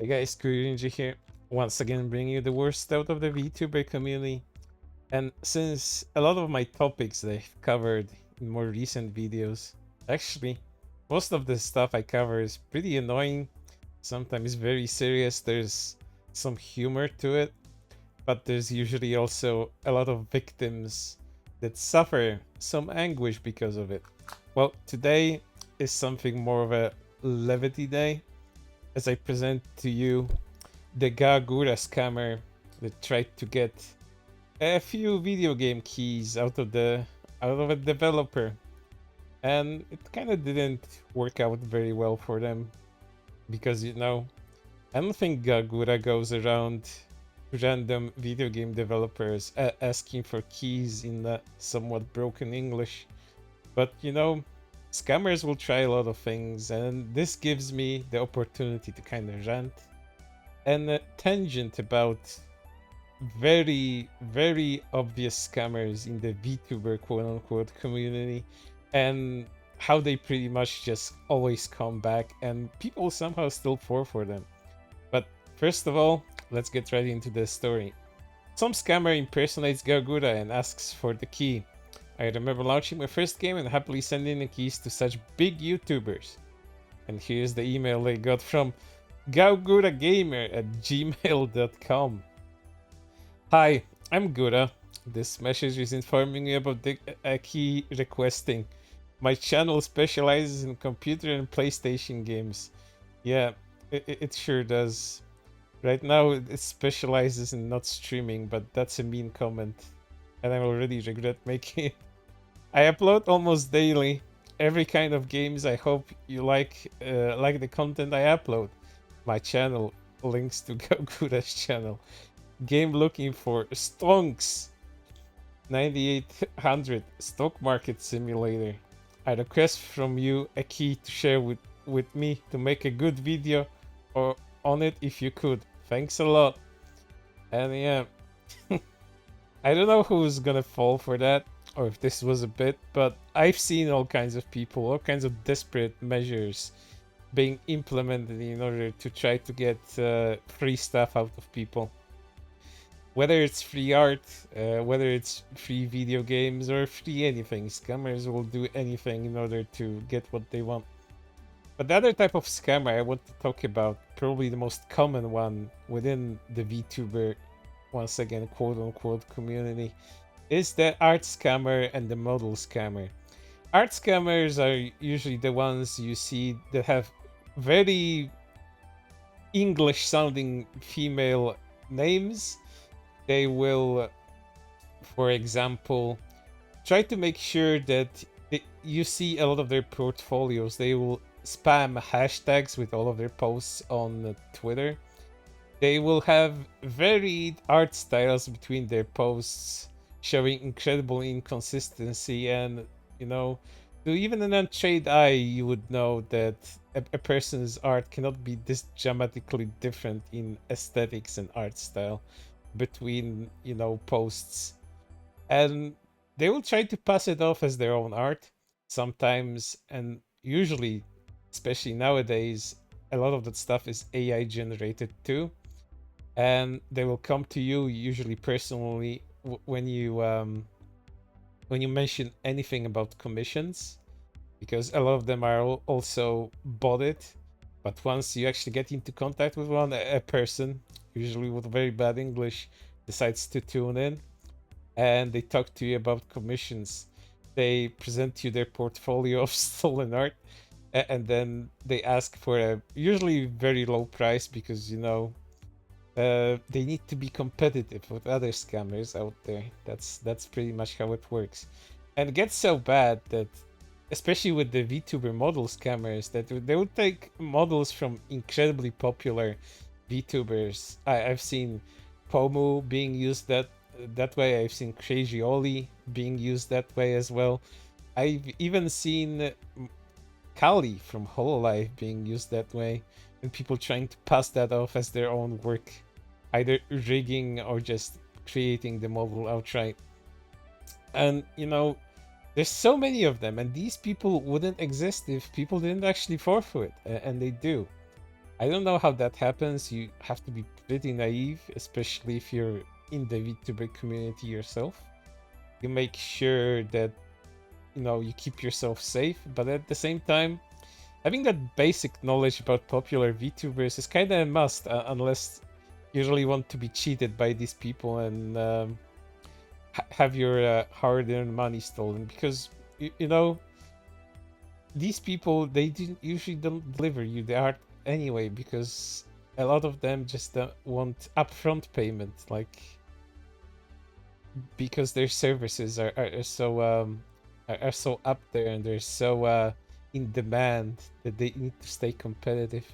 Hey guys, Kuri Rinji here, once again bringing you the worst out of the VTuber community. And since a lot of my topics I've covered in more recent videos, actually, most of the stuff I cover is pretty annoying, sometimes very serious, there's some humor to it, but there's usually also a lot of victims that suffer some anguish because of it. Well, today is something more of a levity day, as I present to you the Gawr Gura scammer that tried to get a few video game keys out of a developer, and it kind of didn't work out very well for them because I don't think Gawr Gura goes around random video game developers asking for keys in somewhat broken English, but scammers will try a lot of things, and this gives me the opportunity to kind of rant and a tangent about very, very obvious scammers in the VTuber quote unquote community and how they pretty much just always come back and people somehow still fall for them. But first of all, let's get right into the story. Some scammer impersonates Gawr Gura and asks for the key. I remember launching my first game and happily sending the keys to such big YouTubers. And here's the email I got from gawrguragamer@gmail.com. Hi, I'm Gura. This message is informing you about the key requesting. My channel specializes in computer and PlayStation games. Yeah, it sure does. Right now, it specializes in not streaming, but that's a mean comment, and I already regret making it. I upload almost daily, every kind of games. I hope you like the content I upload. My channel links to Gawr channel. Game looking for Stonks 9800 stock market simulator. I request from you a key to share with me to make a good video or on it if you could. Thanks a lot. And yeah, I don't know who's gonna fall for that or if this was a bit, but I've seen all kinds of people, all kinds of desperate measures being implemented in order to try to get free stuff out of people. Whether it's free art, whether it's free video games, or free anything, scammers will do anything in order to get what they want. But the other type of scammer I want to talk about, probably the most common one within the VTuber, once again, quote unquote community, is the art scammer and the model scammer. Art scammers are usually the ones you see that have very English sounding female names. They will, for example, try to make sure that you see a lot of their portfolios. They will spam hashtags with all of their posts on Twitter. They will have varied art styles between their posts, showing incredible inconsistency. And, to even an untrained eye, you would know that a person's art cannot be this dramatically different in aesthetics and art style between posts, and they will try to pass it off as their own art sometimes, and usually, especially nowadays, a lot of that stuff is AI generated too, and they will come to you usually personally when you mention anything about commissions, because a lot of them are also botted. But once you actually get into contact with one, a person, usually with very bad English, decides to tune in and they talk to you about commissions. They present you their portfolio of stolen art, and then they ask for a usually very low price because they need to be competitive with other scammers out there. That's pretty much how it works, and it gets so bad that, especially with the VTuber model scammers, that they would take models from incredibly popular VTubers. I've seen Pomu being used that way. I've seen Crazy Oli being used that way as well. I've even seen Kali from Hololive being used that way, and people trying to pass that off as their own work, either rigging or just creating the model outright. And there's so many of them, and these people wouldn't exist if people didn't actually fall for it, and they do. I don't know how that happens. You have to be pretty naive, especially if you're in the VTuber community yourself. You make sure that you keep yourself safe, but at the same time, having that basic knowledge about popular VTubers is kind of a must, unless you really want to be cheated by these people and have your hard-earned money stolen. Because these people, they didn't usually don't deliver you the art anyway, because a lot of them just want upfront payment, like because their services are so up there, and they're so in demand that they need to stay competitive.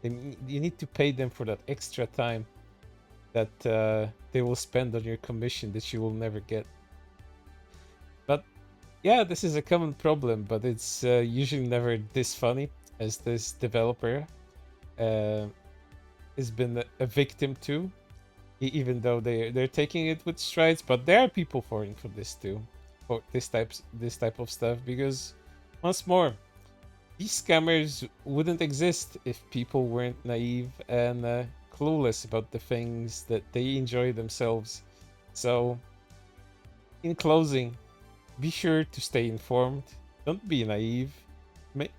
You need to pay them for that extra time that they will spend on your commission that you will never get. But yeah, this is a common problem, but it's usually never this funny as this developer uh, has been a victim to, even though they're taking it with strides. But there are people falling for this too, for this type of stuff, because once more, these scammers wouldn't exist if people weren't naive and clueless about the things that they enjoy themselves. So, in closing, be sure to stay informed. Don't be naive.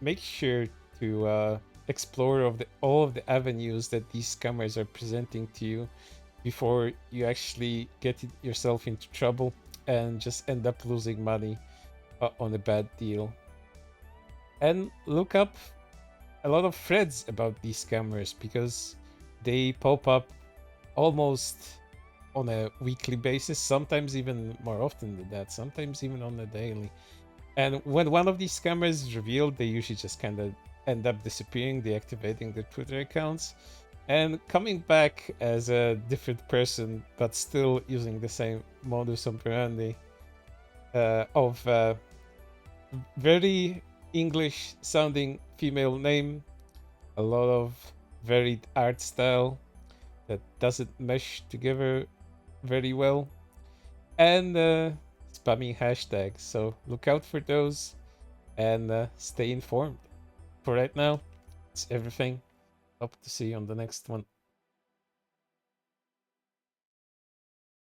Make sure to explore all of the avenues that these scammers are presenting to you before you actually get yourself into trouble and just end up losing money on a bad deal. And look up a lot of threads about these scammers, because they pop up almost on a weekly basis, sometimes even more often than that, sometimes even on a daily. And when one of these scammers is revealed, they usually just kind of end up disappearing, deactivating their Twitter accounts, and coming back as a different person, but still using the same modus operandi of very English sounding female name, a lot of varied art style that doesn't mesh together very well, and spamming hashtags. So look out for those and stay informed. For right now, it's everything. Hope to see you on the next one.